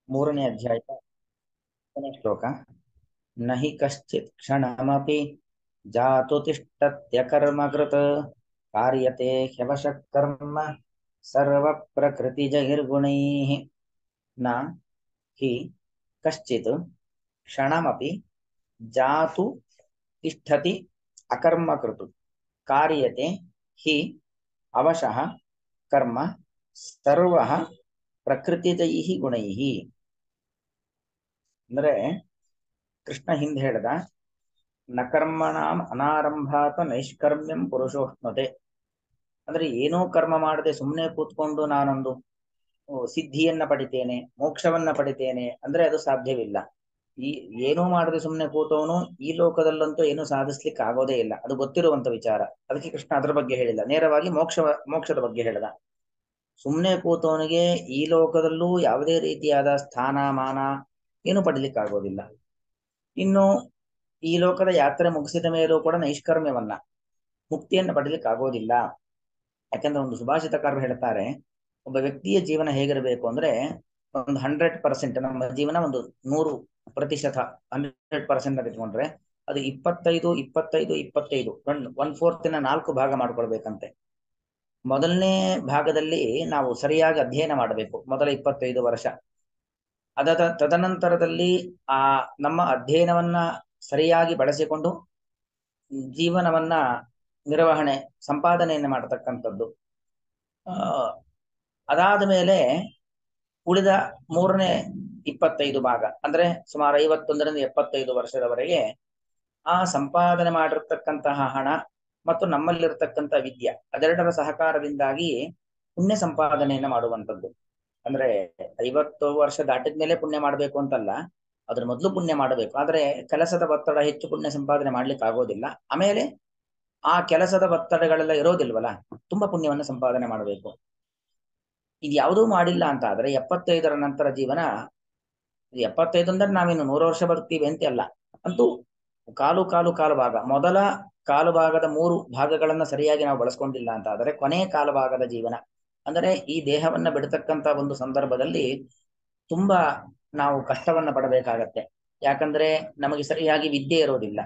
ಮೂರನೇ ಅಧ್ಯಾಯ ಕೊನೆ ಶ್ಲೋಕ. ನ ಹಿ ಕಶ್ಚಿತ್ ಕ್ಷಣಮಪಿ ಜಾತು ತಿಷ್ಠತ್ಯ ಕರ್ಮಕೃತ್ ಕಾರ್ಯತೆ ಹ್ಯವಶಃ ಕರ್ಮ ಸರ್ವ ಪ್ರಕೃತಿಜೈರ್ಗುಣೈಃ. ನ ಹಿ ಕಶ್ಚಿತ್ ಕ್ಷಣಮಪಿ ಜಾತು ತಿಷ್ಠತಿ ಅಕರ್ಮಕೃತ್ ಕಾರ್ಯತೆ ಹಿ ಅವಶಃ ಕರ್ಮ ಸರ್ವಃ ಪ್ರಕೃತಿಜೈಃ ಗುಣೈಃ. ಅಂದ್ರೆ ಕೃಷ್ಣ ಹಿಂದೆ ಹೇಳ್ದ, ನ ಕರ್ಮಣಾಂ ಅನಾರಂಭಾತ ನೈಷ್ಕರ್ಮ್ಯಂ ಪುರುಷೋಷ್ಣತೆ. ಅಂದ್ರೆ ಏನೋ ಕರ್ಮ ಮಾಡದೆ ಸುಮ್ಮನೆ ಕೂತ್ಕೊಂಡು ನಾನೊಂದು ಸಿದ್ಧಿಯನ್ನ ಪಡಿತೇನೆ, ಮೋಕ್ಷವನ್ನ ಪಡಿತೇನೆ ಅಂದ್ರೆ ಅದು ಸಾಧ್ಯವಿಲ್ಲ. ಈ ಏನೂ ಮಾಡದೆ ಸುಮ್ಮನೆ ಕೂತವನು ಈ ಲೋಕದಲ್ಲಂತೂ ಏನು ಸಾಧಿಸ್ಲಿಕ್ಕೆ ಆಗೋದೇ ಇಲ್ಲ, ಅದು ಗೊತ್ತಿರುವಂತ ವಿಚಾರ. ಅದಕ್ಕೆ ಕೃಷ್ಣ ಅದರ ಬಗ್ಗೆ ಹೇಳಿಲ್ಲ, ನೇರವಾಗಿ ಮೋಕ್ಷದ ಬಗ್ಗೆ ಹೇಳಿದ. ಸುಮ್ಮನೆ ಕೂತವನಿಗೆ ಈ ಲೋಕದಲ್ಲೂ ಯಾವುದೇ ರೀತಿಯಾದ ಸ್ಥಾನ ಮಾನ ಏನು ಪಡಿಲಿಕ್ಕೆ ಆಗೋದಿಲ್ಲ. ಇನ್ನು ಈ ಲೋಕದ ಯಾತ್ರೆ ಮುಗಿಸಿದ ಮೇಲೂ ಕೂಡ ನೈಷ್ಕರ್ಮ್ಯವನ್ನ, ಮುಕ್ತಿಯನ್ನು ಪಡಿಲಿಕ್ಕೆ ಆಗೋದಿಲ್ಲ. ಯಾಕಂದ್ರೆ ಒಂದು ಸುಭಾಷಿತಕಾರರು ಹೇಳ್ತಾರೆ, ಒಬ್ಬ ವ್ಯಕ್ತಿಯ ಜೀವನ ಹೇಗಿರಬೇಕು ಅಂದ್ರೆ, ಒಂದು 100%, ನಮ್ಮ ಜೀವನ ಒಂದು 100%, 100% ಅಂತ ಇಟ್ಕೊಂಡ್ರೆ ಅದು 25 25 25 1/4 4 ಭಾಗ ಮಾಡ್ಕೊಳ್ಬೇಕಂತೆ. ಮೊದಲನೇ ಭಾಗದಲ್ಲಿ ನಾವು ಸರಿಯಾಗಿ ಅಧ್ಯಯನ ಮಾಡಬೇಕು, ಮೊದಲ 25 ವರ್ಷ. ತದನಂತರದಲ್ಲಿ ಆ ನಮ್ಮ ಅಧ್ಯಯನವನ್ನ ಸರಿಯಾಗಿ ಬಳಸಿಕೊಂಡು ಜೀವನವನ್ನ ನಿರ್ವಹಣೆ ಸಂಪಾದನೆಯನ್ನು ಮಾಡತಕ್ಕಂಥದ್ದು. ಅದಾದ ಮೇಲೆ ಉಳಿದ ಮೂರನೇ 25 ಭಾಗ ಅಂದ್ರೆ ಸುಮಾರು 51ರಿಂದ 75 ವರ್ಷದವರೆಗೆ ಆ ಸಂಪಾದನೆ ಮಾಡಿರ್ತಕ್ಕಂತಹ ಹಣ ಮತ್ತು ನಮ್ಮಲ್ಲಿರ್ತಕ್ಕಂಥ ವಿದ್ಯೆ ಅದೆರಡರ ಸಹಕಾರದಿಂದಾಗಿ ಪುಣ್ಯ ಸಂಪಾದನೆಯನ್ನು ಮಾಡುವಂಥದ್ದು. ಅಂದ್ರೆ 50 ವರ್ಷ ದಾಟಿದ ಮೇಲೆ ಪುಣ್ಯ ಮಾಡಬೇಕು ಅಂತಲ್ಲ, ಅದ್ರ ಮೊದಲು ಪುಣ್ಯ ಮಾಡಬೇಕು. ಆದ್ರೆ ಕೆಲಸದ ಒತ್ತಡ ಹೆಚ್ಚು ಪುಣ್ಯ ಸಂಪಾದನೆ ಮಾಡ್ಲಿಕ್ಕೆ ಆಗೋದಿಲ್ಲ. ಆಮೇಲೆ ಆ ಕೆಲಸದ ಒತ್ತಡಗಳೆಲ್ಲ ಇರೋದಿಲ್ವಲ್ಲ, ತುಂಬಾ ಪುಣ್ಯವನ್ನು ಸಂಪಾದನೆ ಮಾಡಬೇಕು. ಇದು ಯಾವುದೂ ಮಾಡಿಲ್ಲ ಅಂತ ಆದ್ರೆ 75ರ ನಂತರ ಜೀವನ, 75 ಅಂದ್ರೆ ನಾವಿನ್ನು 100 ವರ್ಷ ಬದುಕ್ತೀವಿ ಅಂತ ಅಲ್ಲ, ಅಂತೂ ಕಾಲು ಭಾಗ, ಮೊದಲ ಕಾಲು ಭಾಗದ 3 ಭಾಗಗಳನ್ನ ಸರಿಯಾಗಿ ನಾವು ಬಳಸ್ಕೊಂಡಿಲ್ಲ ಅಂತ ಆದರೆ ಕೊನೆ ಕಾಲು ಭಾಗದ ಜೀವನ ಅಂದರೆ ಈ ದೇಹವನ್ನ ಬಿಡತಕ್ಕಂತ ಒಂದು ಸಂದರ್ಭದಲ್ಲಿ ತುಂಬಾ ನಾವು ಕಷ್ಟವನ್ನ ಪಡಬೇಕಾಗತ್ತೆ. ಯಾಕಂದ್ರೆ ನಮಗೆ ಸರಿಯಾಗಿ ವಿದ್ಯೆ ಇರೋದಿಲ್ಲ.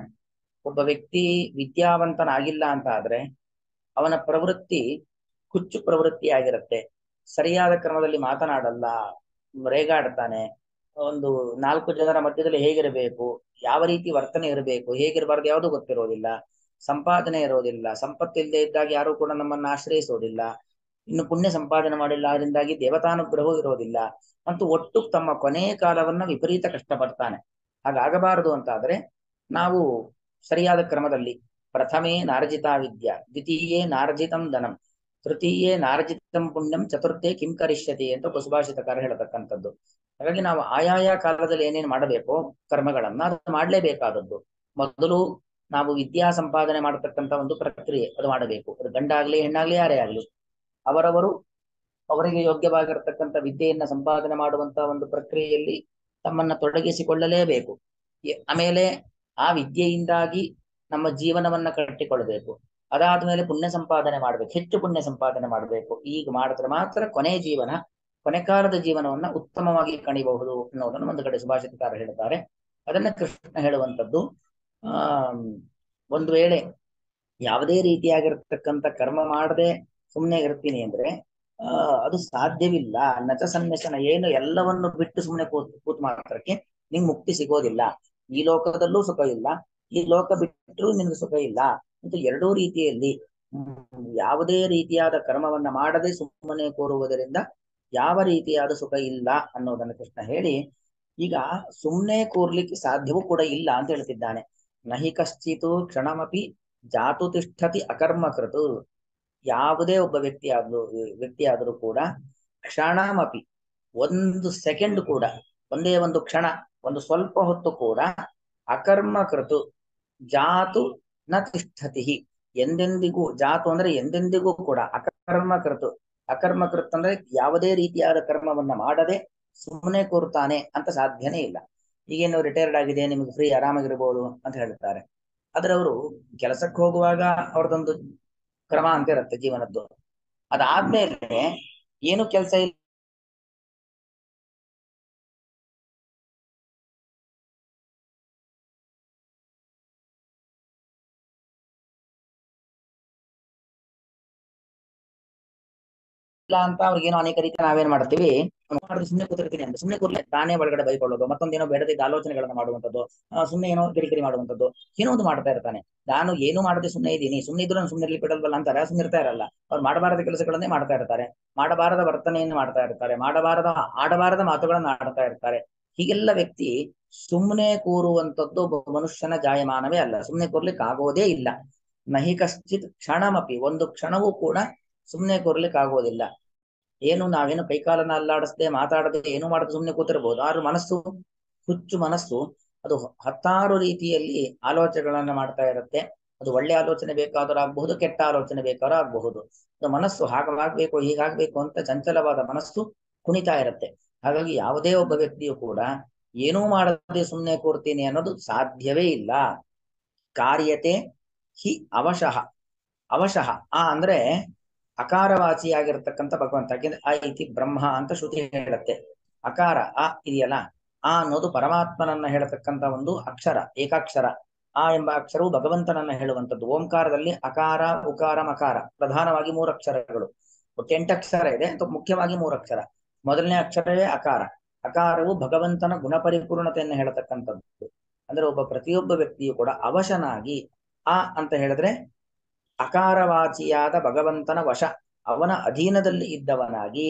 ಒಬ್ಬ ವ್ಯಕ್ತಿ ವಿದ್ಯಾವಂತನಾಗಿಲ್ಲ ಅಂತ ಆದ್ರೆ ಅವನ ಪ್ರವೃತ್ತಿ ಹುಚ್ಚು ಪ್ರವೃತ್ತಿ ಆಗಿರುತ್ತೆ. ಸರಿಯಾದ ಕ್ರಮದಲ್ಲಿ ಮಾತನಾಡಲ್ಲ, ರೇಗಾಡ್ತಾನೆ. ಒಂದು 4 ಜನರ ಮಧ್ಯದಲ್ಲಿ ಹೇಗಿರಬೇಕು, ಯಾವ ರೀತಿ ವರ್ತನೆ ಇರಬೇಕು, ಹೇಗಿರಬಾರ್ದು ಯಾವುದು ಗೊತ್ತಿರೋದಿಲ್ಲ. ಸಂಪಾದನೆ ಇರೋದಿಲ್ಲ, ಸಂಪತ್ತಿಲ್ಲದೆ ಇದ್ದಾಗ ಯಾರು ಕೂಡ ನಮ್ಮನ್ನ ಆಶ್ರಯಿಸೋದಿಲ್ಲ. ಇನ್ನು ಪುಣ್ಯ ಸಂಪಾದನೆ ಮಾಡಿಲ್ಲ, ಅದರಿಂದಾಗಿ ದೇವತಾನುಗ್ರಹವೂ ಇರೋದಿಲ್ಲ. ಅಂತೂ ಒಟ್ಟು ತಮ್ಮ ಕೊನೆಯ ಕಾಲವನ್ನ ವಿಪರೀತ ಕಷ್ಟಪಡ್ತಾನೆ. ಹಾಗಾಗಬಾರದು ಅಂತಾದ್ರೆ ನಾವು ಸರಿಯಾದ ಕ್ರಮದಲ್ಲಿ ಪ್ರಥಮೇ ನಾರ್ಜಿತಾ ವಿದ್ಯಾ, ದ್ವಿತೀಯೇ ನಾರ್ಜಿತಂ ಧನಂ, ತೃತೀಯೇ ನಾರ್ಜಿತಂ ಪುಣ್ಯಂ, ಚತುರ್ಥೇ ಕಿಂ ಕರಿಷ್ಯತಿ ಅಂತ ಸುಭಾಷಿತಕಾರ ಹೇಳತಕ್ಕಂಥದ್ದು. ಹಾಗಾಗಿ ನಾವು ಆಯಾಯ ಕಾಲದಲ್ಲಿ ಏನೇನು ಮಾಡಬೇಕು ಕರ್ಮಗಳನ್ನ ಅದು ಮಾಡಲೇಬೇಕಾದದ್ದು. ಮೊದಲು ನಾವು ವಿದ್ಯಾ ಸಂಪಾದನೆ ಮಾಡತಕ್ಕಂಥ ಒಂದು ಪ್ರಕ್ರಿಯೆ ಅದು ಮಾಡಬೇಕು. ಅದು ಗಂಡಾಗ್ಲಿ ಹೆಣ್ಣಾಗ್ಲಿ ಯಾರೇ ಆಗ್ಲಿ, ಅವರವರು ಅವರಿಗೆ ಯೋಗ್ಯವಾಗಿರತಕ್ಕಂಥ ವಿದ್ಯೆಯನ್ನ ಸಂಪಾದನೆ ಮಾಡುವಂತಹ ಒಂದು ಪ್ರಕ್ರಿಯೆಯಲ್ಲಿ ತಮ್ಮನ್ನ ತೊಡಗಿಸಿಕೊಳ್ಳಲೇಬೇಕು. ಆಮೇಲೆ ಆ ವಿದ್ಯೆಯಿಂದಾಗಿ ನಮ್ಮ ಜೀವನವನ್ನ ಕಟ್ಟಿಕೊಳ್ಬೇಕು. ಅದಾದ್ಮೇಲೆ ಪುಣ್ಯ ಸಂಪಾದನೆ ಮಾಡ್ಬೇಕು, ಹೆಚ್ಚು ಪುಣ್ಯ ಸಂಪಾದನೆ ಮಾಡಬೇಕು. ಈಗ ಮಾಡಿದ್ರೆ ಮಾತ್ರ ಕೊನೆ ಕಾಲದ ಜೀವನವನ್ನ ಉತ್ತಮವಾಗಿ ಕಣಿಬಹುದು ಅನ್ನೋದನ್ನು ಒಂದು ಕಡೆ ಸುಭಾಷಿತಕಾರ ಹೇಳ್ತಾರೆ. ಅದನ್ನ ಕೃಷ್ಣ ಹೇಳುವಂಥದ್ದು. ಆ ಒಂದು ವೇಳೆ ಯಾವುದೇ ರೀತಿಯಾಗಿರ್ತಕ್ಕಂಥ ಕರ್ಮ ಮಾಡದೆ ಸುಮ್ಮನೆ ಇರ್ತೀನಿ ಅಂದ್ರೆ ಅದು ಸಾಧ್ಯವಿಲ್ಲ. ನಚ ಸನ್ಯಸನ, ಏನು ಎಲ್ಲವನ್ನು ಬಿಟ್ಟು ಸುಮ್ಮನೆ ಕೂತ್ ಮಾತ್ರಕ್ಕೆ ನಿಂಗೆ ಮುಕ್ತಿ ಸಿಗೋದಿಲ್ಲ. ಈ ಲೋಕದಲ್ಲೂ ಸುಖ ಇಲ್ಲ, ಈ ಲೋಕ ಬಿಟ್ಟರೂ ನಿನ್ಗೆ ಸುಖ ಇಲ್ಲ ಅಂತ ಎರಡೂ ರೀತಿಯಲ್ಲಿ ಯಾವುದೇ ರೀತಿಯಾದ ಕರ್ಮವನ್ನ ಮಾಡದೆ ಸುಮ್ಮನೆ ಕೂರುವುದರಿಂದ ಯಾವ ರೀತಿಯಾದ ಸುಖ ಇಲ್ಲ ಅನ್ನೋದನ್ನು ಕೃಷ್ಣ ಹೇಳಿ, ಈಗ ಸುಮ್ಮನೆ ಕೂರ್ಲಿಕ್ಕೆ ಸಾಧ್ಯವೂ ಕೂಡ ಇಲ್ಲ ಅಂತ ಹೇಳ್ತಿದ್ದಾನೆ. ನಹಿ ಕಶ್ಚಿತು ಕ್ಷಣಮಪಿ ಜಾತು ತಿಷ್ಠತಿ ಅಕರ್ಮಕೃತು. ಯಾವುದೇ ಒಬ್ಬ ವ್ಯಕ್ತಿಯಾದರೂ ಕೂಡ ಕ್ಷಣಮಪಿ, ಒಂದು ಸೆಕೆಂಡ್ ಕೂಡ, ಒಂದೇ ಒಂದು ಕ್ಷಣ, ಒಂದು ಸ್ವಲ್ಪ ಹೊತ್ತು ಕೂಡ ಅಕರ್ಮಕೃತು ಜಾತು ನ ತಿಷ್ಠತಿ, ಎಂದೆಂದಿಗೂ, ಜಾತು ಅಂದ್ರೆ ಎಂದೆಂದಿಗೂ ಕೂಡ, ಅಕರ್ಮಕೃತ್ ಅಂದ್ರೆ ಯಾವುದೇ ರೀತಿಯಾದ ಕರ್ಮವನ್ನ ಮಾಡದೆ ಸುಮ್ಮನೆ ಕೂರ್ತಾನೆ ಅಂತ ಸಾಧ್ಯನೇ ಇಲ್ಲ. ಈಗೇನು ರಿಟೈರ್ಡ್ ಆಗಿದೆ, ನಿಮ್ಗೆ ಫ್ರೀ ಆರಾಮಾಗಿರ್ಬೋದು ಅಂತ ಹೇಳ್ತಾರೆ. ಆದ್ರೆ ಅವರು ಕೆಲಸಕ್ಕೆ ಹೋಗುವಾಗ ಅವ್ರದೊಂದು ಕ್ರಮ ಅಂತ ಇರುತ್ತೆ ಜೀವನದ್ದು. ಅದಾದ್ಮೇಲೆ ಏನು ಕೆಲಸ ಇಲ್ಲ, ಅಂತ ಅವ್ರಿಗೇನೋ ಅನೇಕ ರೀತಿ ನಾವೇನ್ ಮಾಡ್ತೀವಿ, ಸುಮ್ಮನೆ ಕೂತಿರ್ತೀನಿ ಅಂತ ಸುಮ್ಮನೆ ಕೂರ್ಲೆ ತಾನೇ ಒಳಗಡೆ ಬೈಕೊಳ್ಳೋದು, ಮತ್ತೊಂದೇನೋ ಬೇಡದಿದ್ದ ಆಲೋಚನೆಗಳನ್ನ ಮಾಡುವಂಥದ್ದು, ಸುಮ್ಮನೆ ಏನೋ ಕಿರಿಕಿರಿ ಮಾಡುವಂಥದ್ದು, ಏನೋ ಒಂದು ಮಾಡ್ತಾ ಇರ್ತಾನೆ. ನಾನು ಏನು ಮಾಡದೆ ಸುಮ್ಮನೆ ಇದ್ದೀನಿ, ಸುಮ್ಮನೆ ಇದ್ರು ನಾನು ಸುಮ್ಮನೆ ಬಿಡಲ್ವಲ್ಲ ಅಂತಾರೆ, ಸುಮ್ಮನೆ ಇರ್ತಾ ಇರಲ್ಲ. ಅವ್ರು ಮಾಡಬಾರದ ಕೆಲಸಗಳನ್ನೇ ಮಾಡ್ತಾ ಇರ್ತಾರೆ, ಮಾಡಬಾರದ ವರ್ತನೆಯನ್ನು ಮಾಡ್ತಾ ಇರ್ತಾರೆ, ಆಡಬಾರದ ಮಾತುಗಳನ್ನ ಆಡ್ತಾ ಇರ್ತಾರೆ. ಹೀಗೆಲ್ಲ ವ್ಯಕ್ತಿ ಸುಮ್ಮನೆ ಕೂರುವಂಥದ್ದು ಮನುಷ್ಯನ ಜಾಯಮಾನವೇ ಅಲ್ಲ, ಸುಮ್ಮನೆ ಕೂರ್ಲಿಕ್ಕೆ ಆಗೋದೇ ಇಲ್ಲ. ನಹಿ ಕಶ್ಚಿತ್ ಕ್ಷಣಮಪಿ, ಒಂದು ಕ್ಷಣವೂ ಕೂಡ ಸುಮ್ಮನೆ ಕೂರ್ಲಿಕ್ಕೆ ಆಗೋದಿಲ್ಲ. ಏನು ನಾವೇನು ಕೈಕಾಲನ್ನ ಅಲ್ಲಾಡಿಸದೆ ಮಾತಾಡದೆ ಏನು ಮಾಡದೆ ಸುಮ್ಮನೆ ಕೂತಿರ್ಬೋದು, ಆದ್ರೆ ಮನಸ್ಸು, ಹುಚ್ಚು ಮನಸ್ಸು, ಅದು ಹತ್ತಾರು ರೀತಿಯಲ್ಲಿ ಆಲೋಚನೆಗಳನ್ನ ಮಾಡ್ತಾ ಇರುತ್ತೆ. ಅದು ಒಳ್ಳೆ ಆಲೋಚನೆ ಬೇಕಾದರೂ ಆಗಬಹುದು, ಕೆಟ್ಟ ಆಲೋಚನೆ ಬೇಕಾದ್ರೂ ಆಗಬಹುದು. ಅದು ಮನಸ್ಸು ಹಾಗಾಗ್ಬೇಕು ಹೀಗಾಗ್ಬೇಕು ಅಂತ ಚಂಚಲವಾದ ಮನಸ್ಸು ಕುಣಿತಾ ಇರುತ್ತೆ. ಹಾಗಾಗಿ ಯಾವುದೇ ಒಬ್ಬ ವ್ಯಕ್ತಿಯು ಕೂಡ ಏನೂ ಮಾಡದೆ ಸುಮ್ಮನೆ ಕೂರ್ತೀನಿ ಅನ್ನೋದು ಸಾಧ್ಯವೇ ಇಲ್ಲ. ಕಾರ್ಯತೆ ಹಿ ಅವಶಃ. ಅವಶಃ ಅಂದ್ರೆ ಅಕಾರವಾಚಿಯಾಗಿರ್ತಕ್ಕಂಥ ಭಗವಂತ. ಯಾಕೆಂದ್ರೆ ಆ ಇತಿ ಬ್ರಹ್ಮ ಅಂತ ಶ್ರುತಿ ಹೇಳುತ್ತೆ. ಅಕಾರ ಆ ಇದೆಯಲ್ಲ, ಆ ಅನ್ನೋದು ಪರಮಾತ್ಮನನ್ನ ಹೇಳತಕ್ಕಂಥ ಒಂದು ಅಕ್ಷರ, ಏಕಾಕ್ಷರ. ಆ ಎಂಬ ಅಕ್ಷರವು ಭಗವಂತನನ್ನ ಹೇಳುವಂಥದ್ದು. ಓಂಕಾರದಲ್ಲಿ ಅಕಾರ, ಉಕಾರ, ಮಕಾರ ಪ್ರಧಾನವಾಗಿ 3 ಅಕ್ಷರಗಳು. ಒಟ್ಟು 8 ಅಕ್ಷರ ಇದೆ, ಮುಖ್ಯವಾಗಿ 3 ಅಕ್ಷರ. ಮೊದಲನೇ ಅಕ್ಷರವೇ ಅಕಾರ. ಅಕಾರವು ಭಗವಂತನ ಗುಣಪರಿಪೂರ್ಣತೆಯನ್ನು ಹೇಳತಕ್ಕಂಥದ್ದು. ಅಂದ್ರೆ ಪ್ರತಿಯೊಬ್ಬ ವ್ಯಕ್ತಿಯು ಕೂಡ ಅವಶನಾಗಿ, ಆ ಅಂತ ಹೇಳಿದ್ರೆ ಅಕಾರವಾಚಿಯಾದ ಭಗವಂತನ ವಶ, ಅವನ ಅಧೀನದಲ್ಲಿ ಇದ್ದವನಾಗಿ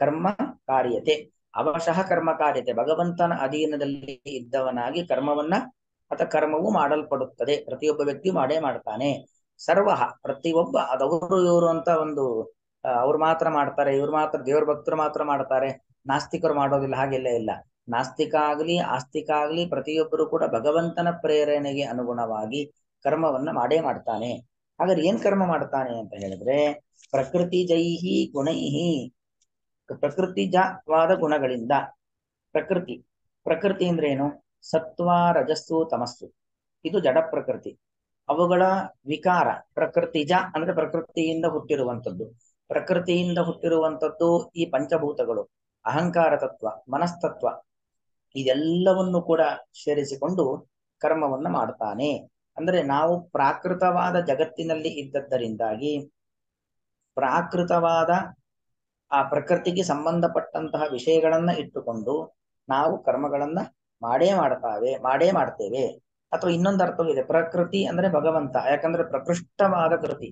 ಕರ್ಮ ಕಾರ್ಯತೆ. ಅವಶಃ ಕರ್ಮ ಕಾರ್ಯತೆ, ಭಗವಂತನ ಅಧೀನದಲ್ಲಿ ಇದ್ದವನಾಗಿ ಕರ್ಮವನ್ನ ಅಥವಾ ಕರ್ಮವು ಮಾಡಲ್ಪಡುತ್ತದೆ. ಪ್ರತಿಯೊಬ್ಬ ವ್ಯಕ್ತಿಯು ಮಾಡೇ ಮಾಡ್ತಾನೆ. ಸರ್ವ ಪ್ರತಿಯೊಬ್ಬ, ಅದವರು ಇವರು ಅಂತ ಒಂದು ಅವ್ರು ಮಾತ್ರ ಮಾಡ್ತಾರೆ, ಇವ್ರು ಮಾತ್ರ ದೇವ್ರ ಭಕ್ತರು ಮಾತ್ರ ಮಾಡ್ತಾರೆ, ನಾಸ್ತಿಕರು ಮಾಡೋದಿಲ್ಲ, ಹಾಗೆಲ್ಲ ಇಲ್ಲ. ನಾಸ್ತಿಕ ಆಗ್ಲಿ ಆಸ್ತಿಕ ಆಗ್ಲಿ ಪ್ರತಿಯೊಬ್ಬರು ಕೂಡ ಭಗವಂತನ ಪ್ರೇರಣೆಗೆ ಅನುಗುಣವಾಗಿ ಕರ್ಮವನ್ನ ಮಾಡೇ ಮಾಡ್ತಾನೆ. ಹಾಗಾದ್ರೆ ಏನ್ ಕರ್ಮ ಮಾಡ್ತಾನೆ ಅಂತ ಹೇಳಿದ್ರೆ, ಪ್ರಕೃತಿ ಜೈಹಿ ಗುಣೈಹಿ, ಪ್ರಕೃತಿಜವಾದ ಗುಣಗಳಿಂದ. ಪ್ರಕೃತಿ, ಪ್ರಕೃತಿ ಅಂದ್ರೆ ಏನು? ಸತ್ವ, ರಜಸ್ಸು, ತಮಸ್ಸು, ಇದು ಜಡ ಪ್ರಕೃತಿ. ಅವುಗಳ ವಿಕಾರ ಪ್ರಕೃತಿಜ ಅಂದ್ರೆ ಪ್ರಕೃತಿಯಿಂದ ಹುಟ್ಟಿರುವಂಥದ್ದು. ಪ್ರಕೃತಿಯಿಂದ ಹುಟ್ಟಿರುವಂಥದ್ದು ಈ ಪಂಚಭೂತಗಳು, ಅಹಂಕಾರ ತತ್ವ, ಮನಸ್ತತ್ವ, ಇದೆಲ್ಲವನ್ನು ಕೂಡ ಸೇರಿಸಿಕೊಂಡು ಕರ್ಮವನ್ನ ಮಾಡ್ತಾನೆ. ಅಂದ್ರೆ ನಾವು ಪ್ರಾಕೃತವಾದ ಜಗತ್ತಿನಲ್ಲಿ ಇದ್ದದ್ದರಿಂದಾಗಿ ಪ್ರಾಕೃತವಾದ ಆ ಪ್ರಕೃತಿಗೆ ಸಂಬಂಧಪಟ್ಟಂತಹ ವಿಷಯಗಳನ್ನ ಇಟ್ಟುಕೊಂಡು ನಾವು ಕರ್ಮಗಳನ್ನ ಮಾಡೇ ಮಾಡ್ತೇವೆ. ಅಥವಾ ಇನ್ನೊಂದು ಅರ್ಥವಿದೆ, ಪ್ರಕೃತಿ ಅಂದ್ರೆ ಭಗವಂತ. ಯಾಕಂದ್ರೆ ಪ್ರಕೃಷ್ಟವಾದ ಕೃತಿ,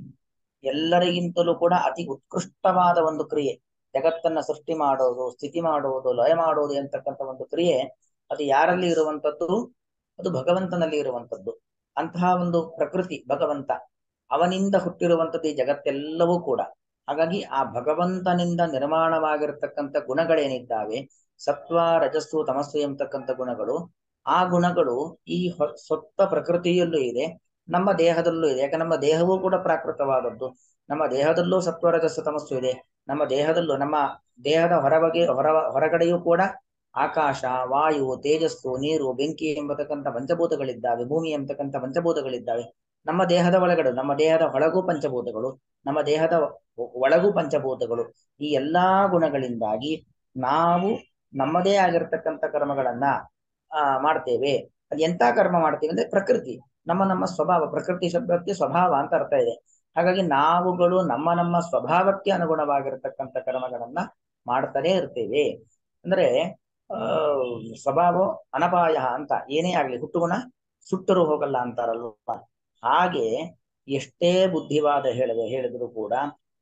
ಎಲ್ಲರಿಗಿಂತಲೂ ಕೂಡ ಅತಿ ಉತ್ಕೃಷ್ಟವಾದ ಒಂದು ಕ್ರಿಯೆ. ಜಗತ್ತನ್ನ ಸೃಷ್ಟಿ ಮಾಡೋದು, ಸ್ಥಿತಿ ಮಾಡೋದು, ಲಯ ಮಾಡೋದು ಎಂತಕ್ಕಂಥ ಒಂದು ಕ್ರಿಯೆ, ಅದು ಯಾರಲ್ಲಿ ಇರುವಂತದ್ದು? ಅದು ಭಗವಂತನಲ್ಲಿ ಇರುವಂತದ್ದು. ಅಂತಹ ಒಂದು ಪ್ರಕೃತಿ ಭಗವಂತ, ಅವನಿಂದ ಹುಟ್ಟಿರುವಂಥದ್ದು ಈ ಜಗತ್ತೆಲ್ಲವೂ ಕೂಡ. ಹಾಗಾಗಿ ಆ ಭಗವಂತನಿಂದ ನಿರ್ಮಾಣವಾಗಿರತಕ್ಕಂಥ ಗುಣಗಳೇನಿದ್ದಾವೆ, ಸತ್ವ, ರಜಸ್ಸು, ತಮಸ್ಸು ಎಂಬತಕ್ಕಂಥ ಗುಣಗಳು, ಆ ಗುಣಗಳು ಈ ಸ್ವತ್ತ ಪ್ರಕೃತಿಯಲ್ಲೂ ಇದೆ, ನಮ್ಮ ದೇಹದಲ್ಲೂ ಇದೆ. ಯಾಕೆ ನಮ್ಮ ದೇಹವೂ ಕೂಡ ಪ್ರಾಕೃತವಾದದ್ದು. ನಮ್ಮ ದೇಹದಲ್ಲೂ ಸತ್ವ, ರಜಸ್ಸು, ತಮಸ್ಸು ಇದೆ. ನಮ್ಮ ದೇಹದಲ್ಲೂ, ನಮ್ಮ ದೇಹದ ಹೊರಗಡೆಯೂ ಕೂಡ ಆಕಾಶ, ವಾಯು, ತೇಜಸ್ಸು, ನೀರು, ಬೆಂಕಿ ಎಂಬತಕ್ಕಂಥ ಪಂಚಭೂತಗಳಿದ್ದಾವೆ, ಭೂಮಿ ಎಂಬತಕ್ಕಂಥ ಪಂಚಭೂತಗಳಿದ್ದಾವೆ. ನಮ್ಮ ದೇಹದ ಒಳಗಡೆ, ನಮ್ಮ ದೇಹದ ಒಳಗೂ ಪಂಚಭೂತಗಳು, ನಮ್ಮ ದೇಹದ ಒಳಗೂ ಪಂಚಭೂತಗಳು. ಈ ಎಲ್ಲಾ ಗುಣಗಳಿಂದಾಗಿ ನಾವು ನಮ್ಮದೇ ಆಗಿರ್ತಕ್ಕಂಥ ಕರ್ಮಗಳನ್ನ ಮಾಡ್ತೇವೆ. ಅದು ಎಂತ ಕರ್ಮ ಮಾಡ್ತೇವೆ ಅಂದ್ರೆ ಪ್ರಕೃತಿ, ನಮ್ಮ ಸ್ವಭಾವ. ಪ್ರಕೃತಿ ಶಬ್ದಕ್ಕೆ ಸ್ವಭಾವ ಅಂತ ಅರ್ಥ ಇದೆ. ಹಾಗಾಗಿ ನಾವುಗಳು ನಮ್ಮ ಸ್ವಭಾವಕ್ಕೆ ಅನುಗುಣವಾಗಿರತಕ್ಕಂಥ ಕರ್ಮಗಳನ್ನ ಮಾಡ್ತಾನೆ ಇರ್ತೇವೆ. ಅಂದ್ರೆ ಸ್ವಭಾವ ಅನಪಾಯ ಅಂತ, ಏನೇ ಆಗ್ಲಿ ಹುಟ್ಟುಗುಣ ಸುಟ್ಟರೂ ಹೋಗಲ್ಲ ಅಂತಾರಲ್ವ. ಹಾಗೆ ಎಷ್ಟೇ ಬುದ್ಧಿವಾದ ಹೇಳಿದ್ರು ಕೂಡ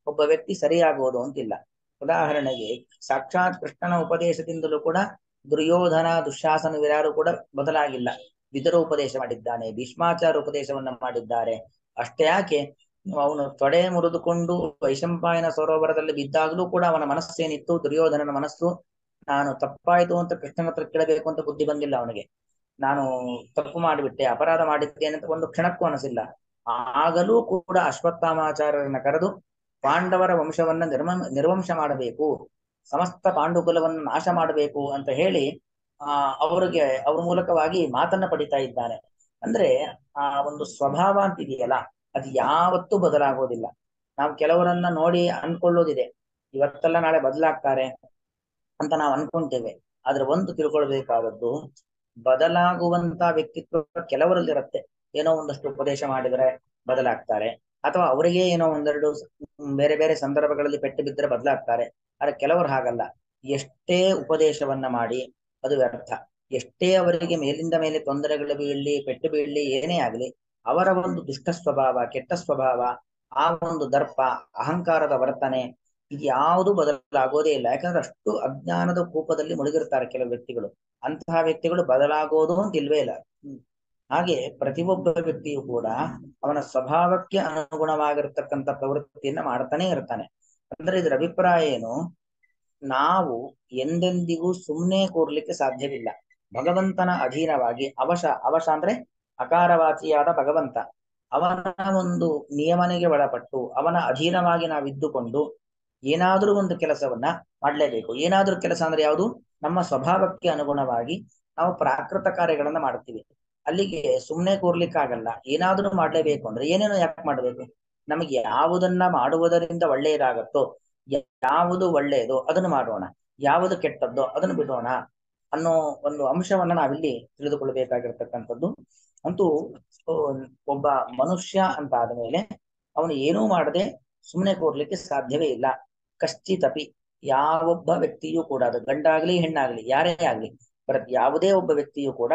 ಒಬ್ಬ ವ್ಯಕ್ತಿ ಸರಿಯಾಗುವುದು ಅಂತಿಲ್ಲ. ಉದಾಹರಣೆಗೆ ಸಾಕ್ಷಾತ್ ಕೃಷ್ಣನ ಉಪದೇಶದಿಂದಲೂ ಕೂಡ ದುರ್ಯೋಧನ, ದುಶ್ಯಾಸನ ಯಾರು ಕೂಡ ಬದಲಾಗಿಲ್ಲ. ವಿದುರ ಉಪದೇಶ ಮಾಡಿದ್ದಾನೆ, ಭೀಷ್ಮಾಚಾರ ಉಪದೇಶವನ್ನ ಮಾಡಿದ್ದಾರೆ. ಅಷ್ಟೇ ಯಾಕೆ, ಅವನು ತೊಡೆ ಮುರಿದುಕೊಂಡು ವೈಶಂಪಾಯನ ಸರೋವರದಲ್ಲಿ ಬಿದ್ದಾಗಲೂ ಕೂಡ ಅವನ ಮನಸ್ಸೇನಿತ್ತು, ದುರ್ಯೋಧನನ ಮನಸ್ಸು, ನಾನು ತಪ್ಪಾಯ್ತು ಅಂತ ಕೃಷ್ಣನ ಹತ್ರ ಕೇಳಬೇಕು ಅಂತ ಬುದ್ಧಿ ಬಂದಿಲ್ಲ ಅವನಿಗೆ. ನಾನು ತಪ್ಪು ಮಾಡಿಬಿಟ್ಟೆ, ಅಪರಾಧ ಮಾಡಿದ್ದೇನೆ ಅಂತ ಒಂದು ಕ್ಷಣಕ್ಕೂ ಅನಿಸಿಲ್ಲ. ಆಗಲೂ ಕೂಡ ಅಶ್ವತ್ಥಾಮಾಚಾರ್ಯರನ್ನ ಕರೆದು ಪಾಂಡವರ ವಂಶವನ್ನ ನಿರ್ವಂಶ ಮಾಡಬೇಕು, ಸಮಸ್ತ ಪಾಂಡುಕುಲವನ್ನು ನಾಶ ಮಾಡಬೇಕು ಅಂತ ಹೇಳಿ ಅವ್ರ ಮೂಲಕವಾಗಿ ಮಾತನ್ನ ಪಡಿತಾ ಇದ್ದಾನೆ. ಅಂದ್ರೆ ಆ ಒಂದು ಸ್ವಭಾವ ಅಂತಿದೆಯಲ್ಲ, ಅದು ಯಾವತ್ತೂ ಬದಲಾಗೋದಿಲ್ಲ. ನಾವು ಕೆಲವರನ್ನ ನೋಡಿ ಅನ್ಕೊಳ್ಳೋದಿದೆ, ಇವತ್ತೆಲ್ಲ ನಾಳೆ ಬದಲಾಗ್ತಾರೆ ಅಂತ ನಾವು ಅನ್ಕೊಂತೇವೆ. ಆದ್ರೆ ಒಂದು ತಿಳ್ಕೊಳ್ಬೇಕಾದದ್ದು, ಬದಲಾಗುವಂತ ವ್ಯಕ್ತಿತ್ವ ಕೆಲವರಲ್ಲಿರುತ್ತೆ. ಏನೋ ಒಂದಷ್ಟು ಉಪದೇಶ ಮಾಡಿದರೆ ಬದಲಾಗ್ತಾರೆ, ಅಥವಾ ಅವರಿಗೆ ಏನೋ ಒಂದೆರಡು ಬೇರೆ ಬೇರೆ ಸಂದರ್ಭಗಳಲ್ಲಿ ಪೆಟ್ಟು ಬಿದ್ದರೆ ಬದಲಾಗ್ತಾರೆ. ಆದ್ರೆ ಕೆಲವರು ಹಾಗಲ್ಲ. ಎಷ್ಟೇ ಉಪದೇಶವನ್ನ ಮಾಡಿ ಅದು ವ್ಯರ್ಥ. ಎಷ್ಟೇ ಅವರಿಗೆ ಮೇಲಿಂದ ಮೇಲೆ ತೊಂದರೆಗಳು ಬೀಳಲಿ, ಪೆಟ್ಟು ಬೀಳಲಿ, ಏನೇ ಆಗಲಿ, ಅವರ ಒಂದು ದುಷ್ಟ ಸ್ವಭಾವ, ಕೆಟ್ಟ ಸ್ವಭಾವ, ಆ ಒಂದು ದರ್ಪ, ಅಹಂಕಾರದ ವರ್ತನೆ, ಇದು ಯಾವುದು ಬದಲಾಗೋದೇ ಇಲ್ಲ. ಯಾಕಂದ್ರೆ ಅಷ್ಟು ಅಜ್ಞಾನದ ಕೂಪದಲ್ಲಿ ಮುಳುಗಿರ್ತಾರೆ ಕೆಲವು ವ್ಯಕ್ತಿಗಳು. ಅಂತಹ ವ್ಯಕ್ತಿಗಳು ಬದಲಾಗೋದು ಅಂತ ಇಲ್ವೇ ಇಲ್ಲ. ಹಾಗೆ ಪ್ರತಿಯೊಬ್ಬ ವ್ಯಕ್ತಿಯು ಕೂಡ ಅವನ ಸ್ವಭಾವಕ್ಕೆ ಅನುಗುಣವಾಗಿರ್ತಕ್ಕಂಥ ಪ್ರವೃತ್ತಿಯನ್ನ ಮಾಡ್ತಾನೆ ಇರ್ತಾನೆ. ಅಂದ್ರೆ ಇದರ ಅಭಿಪ್ರಾಯ ಏನು? ನಾವು ಎಂದೆಂದಿಗೂ ಸುಮ್ಮನೆ ಕೂರ್ಲಿಕ್ಕೆ ಸಾಧ್ಯವಿಲ್ಲ. ಭಗವಂತನ ಅಧೀನವಾಗಿ ಅವಶ ಅಂದ್ರೆ ಅಕಾರವಾಚಿಯಾದ ಭಗವಂತ, ಅವನ ಒಂದು ನಿಯಮನೆಗೆ ಒಳಪಟ್ಟು ಅವನ ಅಧೀನವಾಗಿ ನಾವಿದ್ದುಕೊಂಡು ಏನಾದ್ರೂ ಒಂದು ಕೆಲಸವನ್ನ ಮಾಡ್ಲೇಬೇಕು. ಏನಾದ್ರೂ ಕೆಲಸ ಅಂದ್ರೆ ಯಾವುದು? ನಮ್ಮ ಸ್ವಭಾವಕ್ಕೆ ಅನುಗುಣವಾಗಿ ನಾವು ಪ್ರಾಕೃತ ಕಾರ್ಯಗಳನ್ನ ಮಾಡ್ತೀವಿ. ಅಲ್ಲಿಗೆ ಸುಮ್ಮನೆ ಕೂರ್ಲಿಕ್ಕಾಗಲ್ಲ. ಏನಾದ್ರೂ ಮಾಡ್ಲೇಬೇಕು ಅಂದ್ರೆ ಏನೇನೋ ಯಾಕೆ ಮಾಡ್ಬೇಕು? ನಮಗೆ ಯಾವುದನ್ನ ಮಾಡುವುದರಿಂದ ಒಳ್ಳೆಯದಾಗತ್ತೋ, ಯಾವುದು ಒಳ್ಳೆಯದೋ ಅದನ್ನು ಮಾಡೋಣ, ಯಾವುದು ಕೆಟ್ಟದ್ದೋ ಅದನ್ನು ಬಿಡೋಣ ಅನ್ನೋ ಒಂದು ಅಂಶವನ್ನ ನಾವಿಲ್ಲಿ ತಿಳಿದುಕೊಳ್ಬೇಕಾಗಿರ್ತಕ್ಕಂಥದ್ದು. ಅಂತೂ ಒಬ್ಬ ಮನುಷ್ಯ ಅಂತ ಆದ್ಮೇಲೆ ಅವನು ಏನೂ ಮಾಡದೆ ಸುಮ್ಮನೆ ಕೂರ್ಲಿಕ್ಕೆ ಸಾಧ್ಯವೇ ಇಲ್ಲ. ಕಶ್ಚಿತಪಿ, ಯಾವೊಬ್ಬ ವ್ಯಕ್ತಿಯೂ ಕೂಡ, ಅದು ಗಂಡಾಗ್ಲಿ ಹೆಣ್ಣಾಗ್ಲಿ ಯಾರೇ ಆಗ್ಲಿ, ಯಾವುದೇ ಒಬ್ಬ ವ್ಯಕ್ತಿಯೂ ಕೂಡ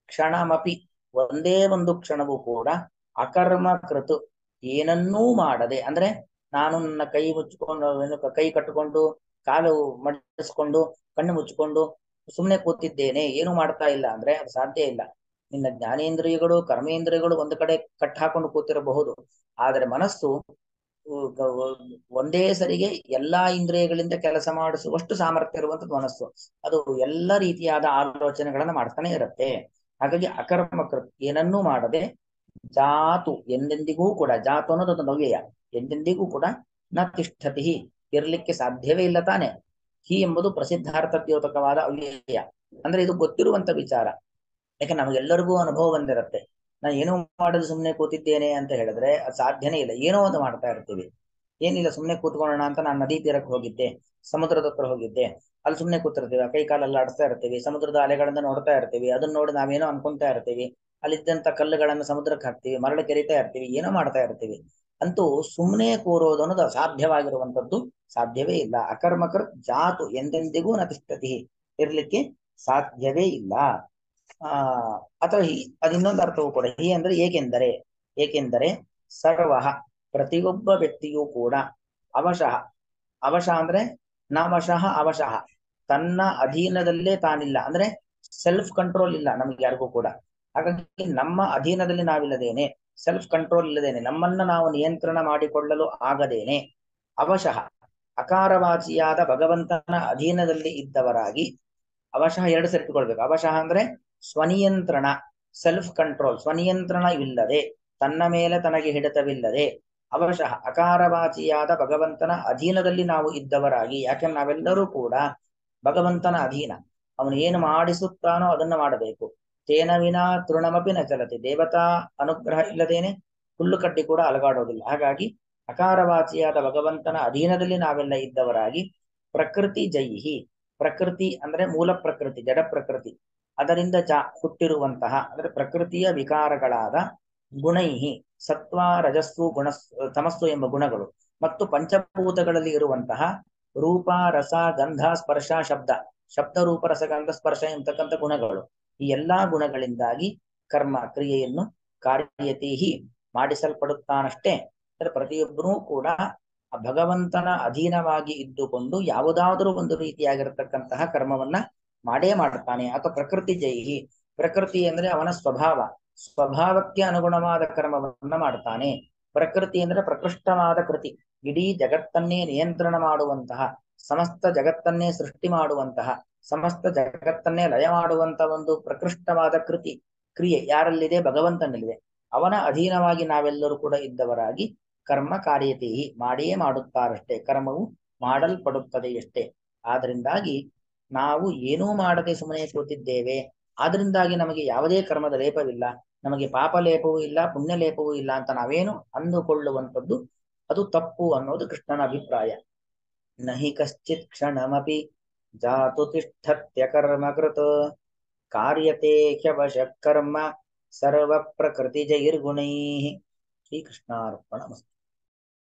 ಕ್ಷಣಮಪಿ, ಒಂದೇ ಒಂದು ಕ್ಷಣವೂ ಕೂಡ ಅಕರ್ಮ ಕೃತು, ಏನನ್ನೂ ಮಾಡದೆ, ಅಂದ್ರೆ ನಾನು ನನ್ನ ಕೈ ಮುಚ್ಚಿಕೊಂಡು, ಕೈ ಕಟ್ಟಿಕೊಂಡು, ಕಾಲು ಮಡಿಸ್ಕೊಂಡು, ಕಣ್ಣು ಮುಚ್ಚಿಕೊಂಡು ಸುಮ್ಮನೆ ಕೂತಿದ್ದೇನೆ, ಏನು ಮಾಡ್ತಾ ಇಲ್ಲ ಅಂದ್ರೆ ಅದು ಸಾಧ್ಯ ಇಲ್ಲ. ನಿನ್ನ ಜ್ಞಾನೇಂದ್ರಿಯಗಳು, ಕರ್ಮೇಂದ್ರಿಯಗಳು ಒಂದು ಕಡೆ ಕಟ್ ಹಾಕೊಂಡು ಕೂತಿರಬಹುದು, ಆದರೆ ಮನಸ್ಸು ಒಂದೇ ಸರಿಗೆ ಎಲ್ಲಾ ಇಂದ್ರಿಯಗಳಿಂದ ಕೆಲಸ ಮಾಡಿಸುವಷ್ಟು ಸಾಮರ್ಥ್ಯ ಇರುವಂತದ್ದು ಮನಸ್ಸು. ಅದು ಎಲ್ಲ ರೀತಿಯಾದ ಆಲೋಚನೆಗಳನ್ನ ಮಾಡ್ತಾನೆ ಇರುತ್ತೆ. ಹಾಗಾಗಿ ಅಕರ್ಮಕೃತ್, ಏನನ್ನೂ ಮಾಡದೆ, ಜಾತು ಎಂದೆಂದಿಗೂ ಕೂಡ, ಜಾತು ಅನ್ನೋದೊಂದು ನವ್ಯಯ, ಎಂದೆಂದಿಗೂ ಕೂಡ ನ ತಿಷ್ಠತಿ, ಇರ್ಲಿಕ್ಕೆ ಸಾಧ್ಯವೇ ಇಲ್ಲ ತಾನೆ. ಹಿ ಎಂಬುದು ಪ್ರಸಿದ್ಧಾರ್ಥ ದ್ಯೋತಕವಾದ ಅವ್ಯಯ. ಅಂದ್ರೆ ಇದು ಗೊತ್ತಿರುವಂತ ವಿಚಾರ. ಯಾಕೆ ನಮಗೆಲ್ಲರಿಗೂ ಅನುಭವ ಬಂದಿರುತ್ತೆ. ನಾನು ಏನೋ ಮಾಡಲು ಸುಮ್ಮನೆ ಕೂತಿದ್ದೇನೆ ಅಂತ ಹೇಳಿದ್ರೆ ಅದು ಸಾಧ್ಯನೇ ಇಲ್ಲ. ಏನೋ ಒಂದು ಮಾಡ್ತಾ ಇರ್ತೀವಿ. ಏನಿಲ್ಲ, ಸುಮ್ಮನೆ ಕೂತ್ಕೊಳ್ಳೋಣ ಅಂತ ನಾನು ನದಿ ತೀರಕ್ಕೆ ಹೋಗಿದ್ದೆ, ಸಮುದ್ರದ ಹತ್ರ ಹೋಗಿದ್ದೆ, ಅಲ್ಲಿ ಸುಮ್ಮನೆ ಕೂತಿರ್ತೀವಿ, ಕೈ ಕಾಲೆಲ್ಲ ಆಡಿಸ್ತಾ ಇರ್ತೀವಿ, ಸಮುದ್ರದ ಅಲೆಗಳನ್ನ ನೋಡ್ತಾ ಇರ್ತೀವಿ, ಅದನ್ನ ನೋಡಿ ನಾವೇನೋ ಅನ್ಕೊಂತಾ ಇರ್ತೀವಿ, ಅಲ್ಲಿದ್ದಂತ ಕಲ್ಲುಗಳನ್ನು ಸಮುದ್ರಕ್ಕೆ ಹಾಕ್ತಿವಿ, ಮರಳು ಕೆರಿತಾ ಇರ್ತೀವಿ, ಏನೋ ಮಾಡ್ತಾ ಇರ್ತೀವಿ. ಅಂತೂ ಸುಮ್ಮನೆ ಕೂರೋದು ಅನ್ನೋದು ಅಸಾಧ್ಯವಾಗಿರುವಂತದ್ದು, ಸಾಧ್ಯವೇ ಇಲ್ಲ. ಅಕರ್ಮಕೃತ್ ಜಾತು ಎಂದೆಂದಿಗೂ ನ ತಿಷ್ಠತಿ, ಇರ್ಲಿಕ್ಕೆ ಸಾಧ್ಯವೇ ಇಲ್ಲ. ಅಥವಾ ಅದಿನ್ನೊಂದು ಅರ್ಥವೂ ಕೂಡ, ಹಿ ಅಂದ್ರೆ ಏಕೆಂದರೆ, ಏಕೆಂದರೆ ಸರ್ವ, ಪ್ರತಿಯೊಬ್ಬ ವ್ಯಕ್ತಿಯೂ ಕೂಡ ಅವಶಃ, ಅವಶ ಅಂದ್ರೆ ನವಶಃ ಅವಶಃ, ತನ್ನ ಅಧೀನದಲ್ಲೇ ತಾನಿಲ್ಲ, ಅಂದ್ರೆ ಸೆಲ್ಫ್ ಕಂಟ್ರೋಲ್ ಇಲ್ಲ ನಮ್ಗೆ ಯಾರಿಗೂ ಕೂಡ. ಹಾಗಾಗಿ ನಮ್ಮ ಅಧೀನದಲ್ಲಿ ನಾವಿಲ್ಲದೇನೆ, ಸೆಲ್ಫ್ ಕಂಟ್ರೋಲ್ ಇಲ್ಲದೇನೆ, ನಮ್ಮನ್ನ ನಾವು ನಿಯಂತ್ರಣ ಮಾಡಿಕೊಳ್ಳಲು ಆಗದೇನೆ, ಅವಶಃ ಅಕಾರವಾಚಿಯಾದ ಭಗವಂತನ ಅಧೀನದಲ್ಲಿ ಇದ್ದವರಾಗಿ, ಅವಶಃ ಎರಡು ಸೇರಿಸಿಕೊಳ್ಬೇಕು. ಅವಶಃ ಅಂದ್ರೆ ಸ್ವನಿಯಂತ್ರಣ, ಸೆಲ್ಫ್ ಕಂಟ್ರೋಲ್, ಸ್ವನಿಯಂತ್ರಣ ಇಲ್ಲದೆ, ತನ್ನ ಮೇಲೆ ತನಗೆ ಹಿಡಿತವಿಲ್ಲದೆ, ಅವಶಃ ಅಕಾರವಾಚಿಯಾದ ಭಗವಂತನ ಅಧೀನದಲ್ಲಿ ನಾವು ಇದ್ದವರಾಗಿ. ಯಾಕೆಂದ್ರೆ ನಾವೆಲ್ಲರೂ ಕೂಡ ಭಗವಂತನ ಅಧೀನ. ಅವನು ಏನು ಮಾಡಿಸುತ್ತಾನೋ ಅದನ್ನ ಮಾಡಬೇಕು. ತೇನ ವಿನಾ ತೃಣಮಪಿ ನ ಚಲತಿ, ದೇವತಾ ಅನುಗ್ರಹ ಇಲ್ಲದೇನೆ ಹುಲ್ಲು ಕಡ್ಡಿ ಕೂಡ ಅಲಗಾಡೋದಿಲ್ಲ. ಹಾಗಾಗಿ ಅಕಾರವಾಚಿಯಾದ ಭಗವಂತನ ಅಧೀನದಲ್ಲಿ ನಾವೆಲ್ಲ ಇದ್ದವರಾಗಿ, ಪ್ರಕೃತಿ ಜೈಹಿ, ಪ್ರಕೃತಿ ಅಂದ್ರೆ ಮೂಲ ಪ್ರಕೃತಿ, ಜಡ ಪ್ರಕೃತಿ, ಅದರಿಂದ ಹುಟ್ಟಿರುವಂತಹ ಅಂದ್ರೆ ಪ್ರಕೃತಿಯ ವಿಕಾರಗಳಾದ ಗುಣೈಹಿ, ಸತ್ವ ರಜಸ್ಸು ಗುಣ ತಮಸ್ಸು ಎಂಬ ಗುಣಗಳು, ಮತ್ತು ಪಂಚಭೂತಗಳಲ್ಲಿ ಇರುವಂತಹ ರೂಪ ರಸ ಗಂಧ ಸ್ಪರ್ಶ ಶಬ್ದ, ಶಬ್ದ ರೂಪ ರಸ ಗಂಧ ಸ್ಪರ್ಶ ಎಂಬತಕ್ಕಂಥ ಗುಣಗಳು, ಈ ಎಲ್ಲಾ ಗುಣಗಳಿಂದಾಗಿ ಕರ್ಮ ಕ್ರಿಯೆಯನ್ನು ಕಾರ್ಯತೀಹಿ ಮಾಡಿಸಲ್ಪಡುತ್ತಾನಷ್ಟೇ. ಅಂದ್ರೆ ಪ್ರತಿಯೊಬ್ಬರೂ ಕೂಡ ಭಗವಂತನ ಅಧೀನವಾಗಿ ಇದ್ದುಕೊಂಡು ಯಾವುದಾದ್ರೂ ಒಂದು ರೀತಿಯಾಗಿರತಕ್ಕಂತಹ ಕರ್ಮವನ್ನ ಮಾಡೇ ಮಾಡ್ತಾನೆ. ಅಥವಾ ಪ್ರಕೃತಿ ಜೈಹಿ, ಪ್ರಕೃತಿ ಅಂದ್ರೆ ಅವನ ಸ್ವಭಾವ, ಸ್ವಭಾವಕ್ಕೆ ಅನುಗುಣವಾದ ಕರ್ಮವನ್ನ ಮಾಡ್ತಾನೆ. ಪ್ರಕೃತಿ ಅಂದ್ರೆ ಪ್ರಕೃಷ್ಟವಾದ ಕೃತಿ, ಇಡೀ ಜಗತ್ತನ್ನೇ ನಿಯಂತ್ರಣ ಮಾಡುವಂತಹ, ಸಮಸ್ತ ಜಗತ್ತನ್ನೇ ಸೃಷ್ಟಿ ಮಾಡುವಂತಹ, ಸಮಸ್ತ ಜಗತ್ತನ್ನೇ ಲಯ ಮಾಡುವಂತಹ ಒಂದು ಪ್ರಕೃಷ್ಟವಾದ ಕೃತಿ ಕ್ರಿಯೆ ಯಾರಲ್ಲಿದೆ? ಭಗವಂತನಲ್ಲಿದೆ. ಅವನ ಅಧೀನವಾಗಿ ನಾವೆಲ್ಲರೂ ಕೂಡ ಇದ್ದವರಾಗಿ ಕರ್ಮ ಕಾರ್ಯತೀಹಿ, ಮಾಡಿಯೇ ಮಾಡುತ್ತಾರಷ್ಟೇ, ಕರ್ಮವು ಮಾಡಲ್ಪಡುತ್ತದೆಯಷ್ಟೇ. ಆದ್ರಿಂದಾಗಿ ನಾವು ಏನೂ ಮಾಡದೆ ಸುಮ್ಮನೆ ಕೂತಿದ್ದೇವೆ, ಆದ್ರಿಂದಾಗಿ ನಮಗೆ ಯಾವುದೇ ಕರ್ಮದ ಲೇಪವಿಲ್ಲ, ನಮಗೆ ಪಾಪ ಲೇಪವೂ ಇಲ್ಲ, ಪುಣ್ಯ ಲೇಪವೂ ಇಲ್ಲ ಅಂತ ನಾವೇನು ಅಂದುಕೊಳ್ಳುವಂಥದ್ದು ಅದು ತಪ್ಪು ಅನ್ನೋದು ಕೃಷ್ಣನ ಅಭಿಪ್ರಾಯ. ನಹಿ ಕಶ್ಚಿತ್ ಕ್ಷಣಮಪಿ ಜಾತು ತಿಷ್ಠತ್ಯ ಕರ್ಮಕೃತ್, ಕಾರ್ಯತೆ ಹ್ಯವಶ ಕರ್ಮ ಸರ್ವ ಪ್ರಕೃತಿ ಜೈರ್ಗುಣೈ. ಶ್ರೀಕೃಷ್ಣಾರ್ಪಣಮಸ್ತು.